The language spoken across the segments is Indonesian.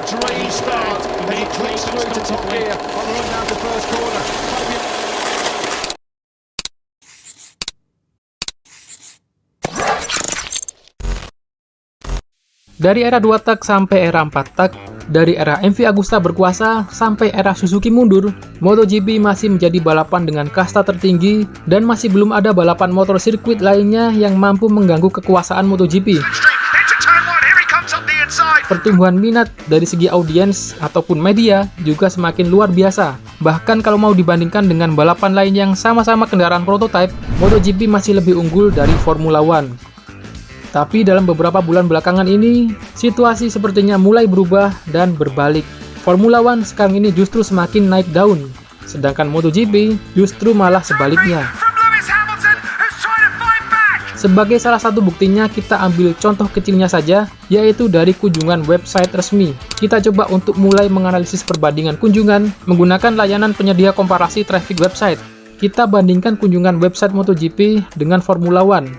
dream start. He clicks through to top gear on the run down the first corner. Dari era 2 tak sampai era 4 tak, dari era MV Agusta berkuasa sampai era Suzuki mundur, MotoGP masih menjadi balapan dengan kasta tertinggi dan masih belum ada balapan motor sirkuit lainnya yang mampu mengganggu kekuasaan MotoGP. Pertumbuhan minat dari segi audiens ataupun media juga semakin luar biasa. Bahkan kalau mau dibandingkan dengan balapan lain yang sama-sama kendaraan prototipe, MotoGP masih lebih unggul dari Formula One. Tapi dalam beberapa bulan belakangan ini, situasi sepertinya mulai berubah dan berbalik. Formula One sekarang ini justru semakin naik daun, sedangkan MotoGP justru malah sebaliknya. Sebagai salah satu buktinya, kita ambil contoh kecilnya saja, yaitu dari kunjungan website resmi. Kita coba untuk mulai menganalisis perbandingan kunjungan menggunakan layanan penyedia komparasi traffic website. Kita bandingkan kunjungan website MotoGP dengan Formula One.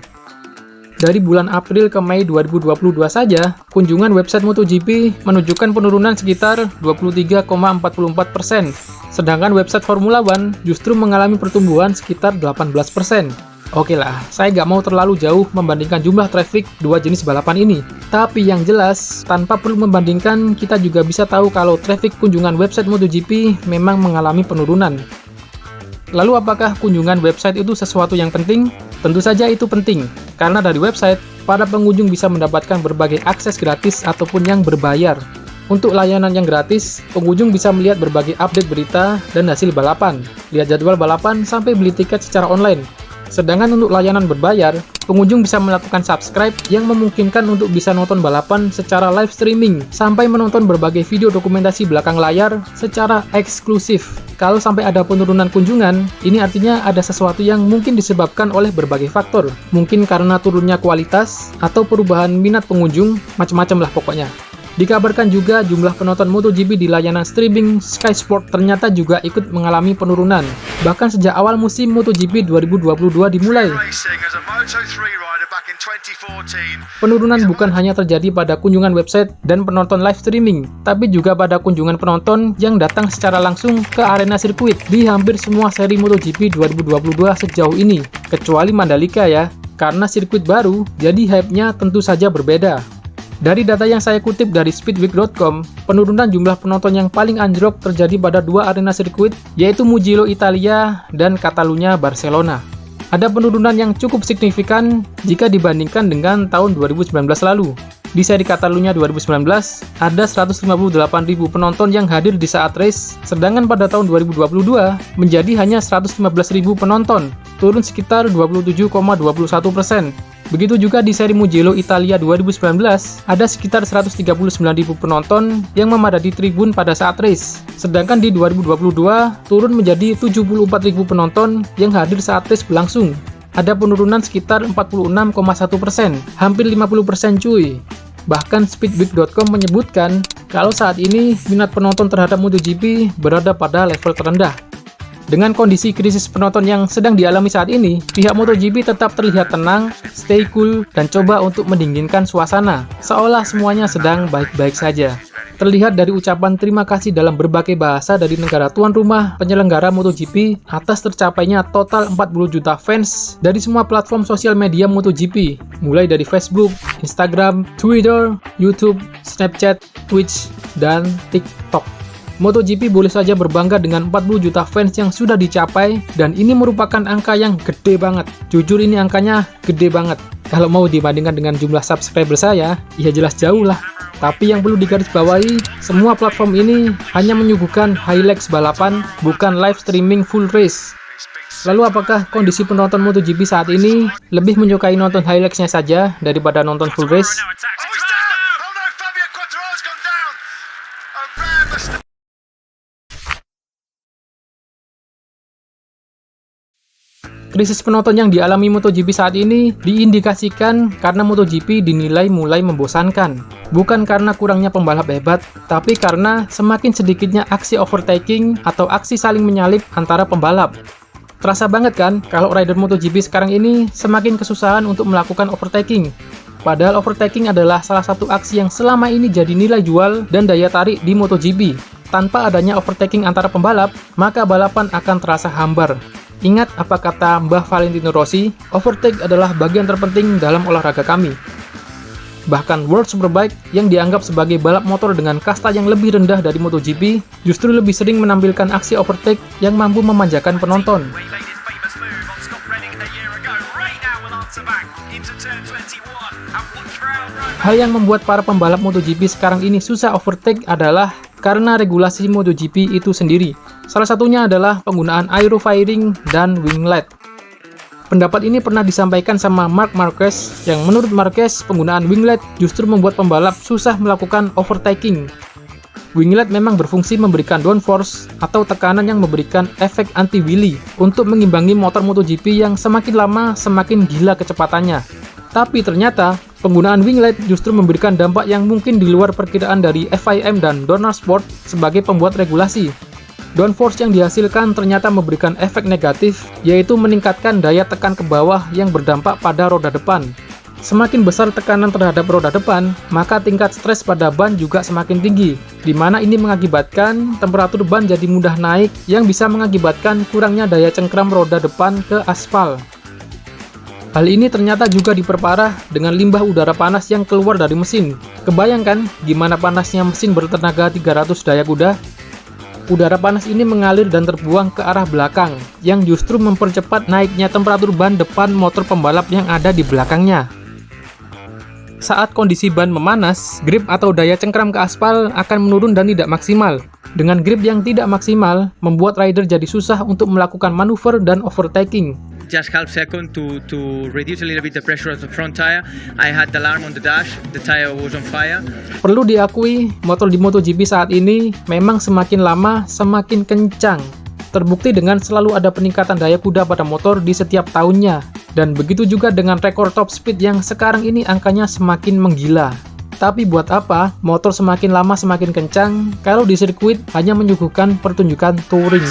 Dari bulan April ke Mei 2022 saja, kunjungan website MotoGP menunjukkan penurunan sekitar 23,44%, sedangkan website Formula One justru mengalami pertumbuhan sekitar 18%. Oke lah, saya nggak mau terlalu jauh membandingkan jumlah traffic dua jenis balapan ini. Tapi yang jelas, tanpa perlu membandingkan, kita juga bisa tahu kalau traffic kunjungan website MotoGP memang mengalami penurunan. Lalu apakah kunjungan website itu sesuatu yang penting? Tentu saja itu penting, karena dari website, para pengunjung bisa mendapatkan berbagai akses gratis ataupun yang berbayar. Untuk layanan yang gratis, pengunjung bisa melihat berbagai update berita dan hasil balapan, lihat jadwal balapan sampai beli tiket secara online. Sedangkan untuk layanan berbayar, pengunjung bisa melakukan subscribe yang memungkinkan untuk bisa nonton balapan secara live streaming, sampai menonton berbagai video dokumentasi belakang layar secara eksklusif. Kalau sampai ada penurunan kunjungan, ini artinya ada sesuatu yang mungkin disebabkan oleh berbagai faktor. Mungkin karena turunnya kualitas, atau perubahan minat pengunjung, macam-macam lah pokoknya. Dikabarkan juga jumlah penonton MotoGP di layanan streaming Sky Sport ternyata juga ikut mengalami penurunan, bahkan sejak awal musim MotoGP 2022 dimulai. Penurunan bukan hanya terjadi pada kunjungan website dan penonton live streaming, tapi juga pada kunjungan penonton yang datang secara langsung ke arena sirkuit di hampir semua seri MotoGP 2022 sejauh ini, kecuali Mandalika ya, karena sirkuit baru, jadi hype-nya tentu saja berbeda. Dari data yang saya kutip dari speedweek.com, penurunan jumlah penonton yang paling anjlok terjadi pada dua arena sirkuit, yaitu Mugello Italia dan Catalunya Barcelona. Ada penurunan yang cukup signifikan jika dibandingkan dengan tahun 2019 lalu. Di seri Catalunya 2019, ada 158.000 penonton yang hadir di saat race, sedangkan pada tahun 2022 menjadi hanya 115.000 penonton, turun sekitar 27,21%. Begitu juga di seri Mugello Italia 2019, ada sekitar 139.000 penonton yang memadati tribun pada saat race. Sedangkan di 2022, turun menjadi 74.000 penonton yang hadir saat race berlangsung. Ada penurunan sekitar 46,1%, hampir 50% cuy. Bahkan speedweek.com menyebutkan kalau saat ini minat penonton terhadap MotoGP berada pada level terendah. Dengan kondisi krisis penonton yang sedang dialami saat ini, pihak MotoGP tetap terlihat tenang, stay cool, dan coba untuk mendinginkan suasana, seolah semuanya sedang baik-baik saja. Terlihat dari ucapan terima kasih dalam berbagai bahasa dari negara tuan rumah penyelenggara MotoGP atas tercapainya total 40 juta fans dari semua platform sosial media MotoGP, mulai dari Facebook, Instagram, Twitter, YouTube, Snapchat, Twitch, dan TikTok. MotoGP boleh saja berbangga dengan 40 juta fans yang sudah dicapai, dan ini merupakan angka yang gede banget. Jujur ini angkanya gede banget. Kalau mau dibandingkan dengan jumlah subscriber saya, ya jelas jauh lah. Tapi yang perlu digarisbawahi, semua platform ini hanya menyuguhkan highlights balapan, bukan live streaming full race. Lalu apakah kondisi penonton MotoGP saat ini lebih menyukai nonton highlights-nya saja daripada nonton full race? Krisis penonton yang dialami MotoGP saat ini diindikasikan karena MotoGP dinilai mulai membosankan. Bukan karena kurangnya pembalap hebat, tapi karena semakin sedikitnya aksi overtaking atau aksi saling menyalip antara pembalap. Terasa banget kan kalau rider MotoGP sekarang ini semakin kesusahan untuk melakukan overtaking. Padahal overtaking adalah salah satu aksi yang selama ini jadi nilai jual dan daya tarik di MotoGP. Tanpa adanya overtaking antara pembalap, maka balapan akan terasa hambar. Ingat apa kata Mbah Valentino Rossi, overtake adalah bagian terpenting dalam olahraga kami. Bahkan World Superbike yang dianggap sebagai balap motor dengan kasta yang lebih rendah dari MotoGP, justru lebih sering menampilkan aksi overtake yang mampu memanjakan penonton. Hal yang membuat para pembalap MotoGP sekarang ini susah overtake adalah karena regulasi MotoGP itu sendiri. Salah satunya adalah penggunaan aero-fairing dan winglet. Pendapat ini pernah disampaikan sama Marc Marquez, yang menurut Marquez penggunaan winglet justru membuat pembalap susah melakukan overtaking. Winglet memang berfungsi memberikan downforce atau tekanan yang memberikan efek anti-wheelie untuk mengimbangi motor MotoGP yang semakin lama semakin gila kecepatannya. Tapi ternyata, penggunaan winglet justru memberikan dampak yang mungkin di luar perkiraan dari FIM dan Dorna Sport sebagai pembuat regulasi. Downforce yang dihasilkan ternyata memberikan efek negatif, yaitu meningkatkan daya tekan ke bawah yang berdampak pada roda depan. Semakin besar tekanan terhadap roda depan, maka tingkat stres pada ban juga semakin tinggi, di mana ini mengakibatkan temperatur ban jadi mudah naik yang bisa mengakibatkan kurangnya daya cengkram roda depan ke aspal. Hal ini ternyata juga diperparah dengan limbah udara panas yang keluar dari mesin. Kebayangkan gimana panasnya mesin bertenaga 300 daya kuda? Udara panas ini mengalir dan terbuang ke arah belakang, yang justru mempercepat naiknya temperatur ban depan motor pembalap yang ada di belakangnya. Saat kondisi ban memanas, grip atau daya cengkram ke aspal akan menurun dan tidak maksimal. Dengan grip yang tidak maksimal, membuat rider jadi susah untuk melakukan manuver dan overtaking. Just half second to reduce a little bit the pressure of the front tire. I had the alarm on the dash, the tire was on fire. Perlu diakui, motor di MotoGP saat ini memang semakin lama semakin kencang. Terbukti dengan selalu ada peningkatan daya kuda pada motor di setiap tahunnya. Dan begitu juga dengan rekor top speed yang sekarang ini angkanya semakin menggila. Tapi buat apa motor semakin lama semakin kencang kalau di sirkuit hanya menyuguhkan pertunjukan touring?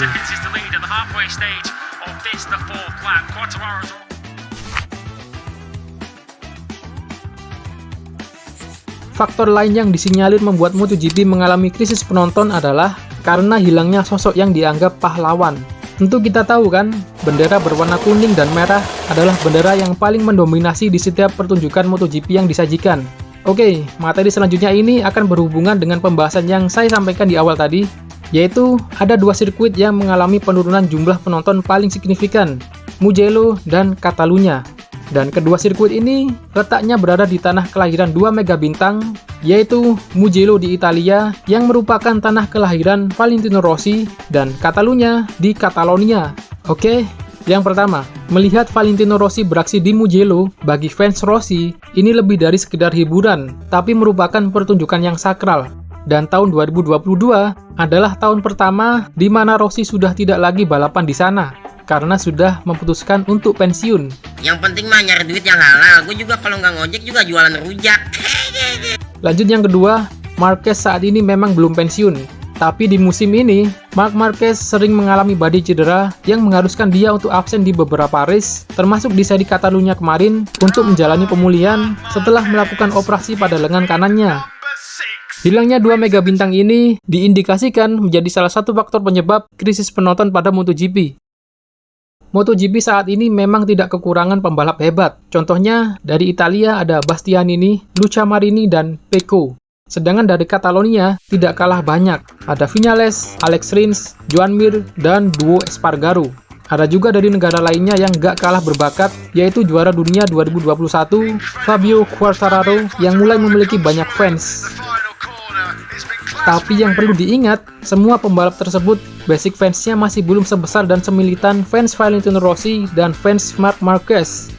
Faktor lain yang disinyalir membuat MotoGP mengalami krisis penonton adalah karena hilangnya sosok yang dianggap pahlawan. Tentu kita tahu kan, bendera berwarna kuning dan merah adalah bendera yang paling mendominasi di setiap pertunjukan MotoGP yang disajikan. Oke, materi selanjutnya ini akan berhubungan dengan pembahasan yang saya sampaikan di awal tadi, yaitu ada dua sirkuit yang mengalami penurunan jumlah penonton paling signifikan, Mugello dan Catalunya. Dan kedua sirkuit ini letaknya berada di tanah kelahiran dua mega bintang, yaitu Mugello di Italia yang merupakan tanah kelahiran Valentino Rossi, dan Catalunya di Catalonia. Oke, yang pertama, melihat Valentino Rossi beraksi di Mugello bagi fans Rossi ini lebih dari sekedar hiburan, tapi merupakan pertunjukan yang sakral. Dan tahun 2022 adalah tahun pertama di mana Rossi sudah tidak lagi balapan di sana, karena sudah memutuskan untuk pensiun. Yang penting mah nyari duit yang halal. Gue juga kalau nggak ngojek juga jualan rujak. Lanjut yang kedua, Marquez saat ini memang belum pensiun. Tapi di musim ini, Marc Marquez sering mengalami badi cedera yang mengharuskan dia untuk absen di beberapa race, termasuk di seri Catalunya kemarin untuk menjalani pemulihan setelah melakukan operasi pada lengan kanannya. Hilangnya dua mega bintang ini diindikasikan menjadi salah satu faktor penyebab krisis penonton pada MotoGP. MotoGP saat ini memang tidak kekurangan pembalap hebat. Contohnya, dari Italia ada Bastianini, Luca Marini, dan Pecco. Sedangkan dari Catalonia tidak kalah banyak. Ada Viñales, Alex Rins, Joan Mir, dan duo Espargaro. Ada juga dari negara lainnya yang gak kalah berbakat, yaitu juara dunia 2021, Fabio Quartararo, yang mulai memiliki banyak fans. Tapi yang perlu diingat, semua pembalap tersebut basic fansnya masih belum sebesar dan semilitan fans Valentino Rossi dan fans Marc Marquez.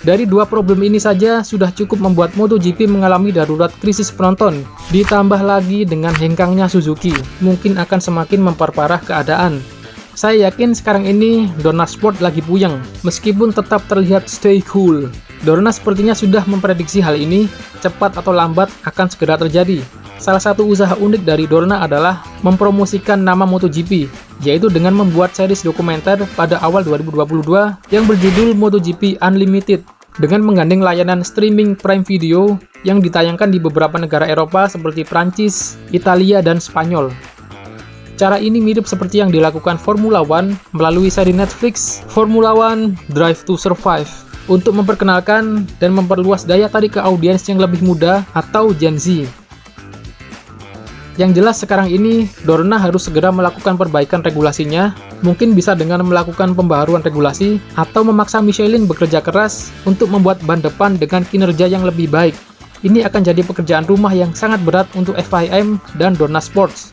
Dari dua problem ini saja sudah cukup membuat MotoGP mengalami darurat krisis penonton. Ditambah lagi dengan hengkangnya Suzuki, mungkin akan semakin memperparah keadaan. Saya yakin sekarang ini Dorna Sport lagi puyeng, meskipun tetap terlihat stay cool. Dorna sepertinya sudah memprediksi hal ini, cepat atau lambat akan segera terjadi. Salah satu usaha unik dari Dorna adalah mempromosikan nama MotoGP, yaitu dengan membuat series dokumenter pada awal 2022 yang berjudul MotoGP Unlimited. dengan menggandeng layanan streaming Prime Video yang ditayangkan di beberapa negara Eropa seperti Prancis, Italia, dan Spanyol. Cara ini mirip seperti yang dilakukan Formula One melalui seri Netflix Formula One Drive to Survive untuk memperkenalkan dan memperluas daya tarik ke audiens yang lebih muda atau Gen Z. Yang jelas sekarang ini, Dorna harus segera melakukan perbaikan regulasinya, mungkin bisa dengan melakukan pembaharuan regulasi atau memaksa Michelin bekerja keras untuk membuat ban depan dengan kinerja yang lebih baik. Ini akan jadi pekerjaan rumah yang sangat berat untuk FIM dan Dorna Sports.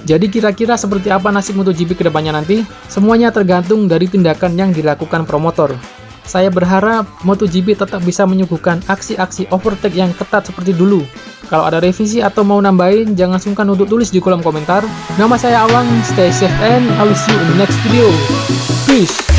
Jadi kira-kira seperti apa nasib MotoGP kedepannya nanti? Semuanya tergantung dari tindakan yang dilakukan promotor. Saya berharap MotoGP tetap bisa menyuguhkan aksi-aksi overtake yang ketat seperti dulu. Kalau ada revisi atau mau nambahin, jangan sungkan untuk tulis di kolom komentar. Nama saya Awang, stay safe and I will see you in the next video. Peace!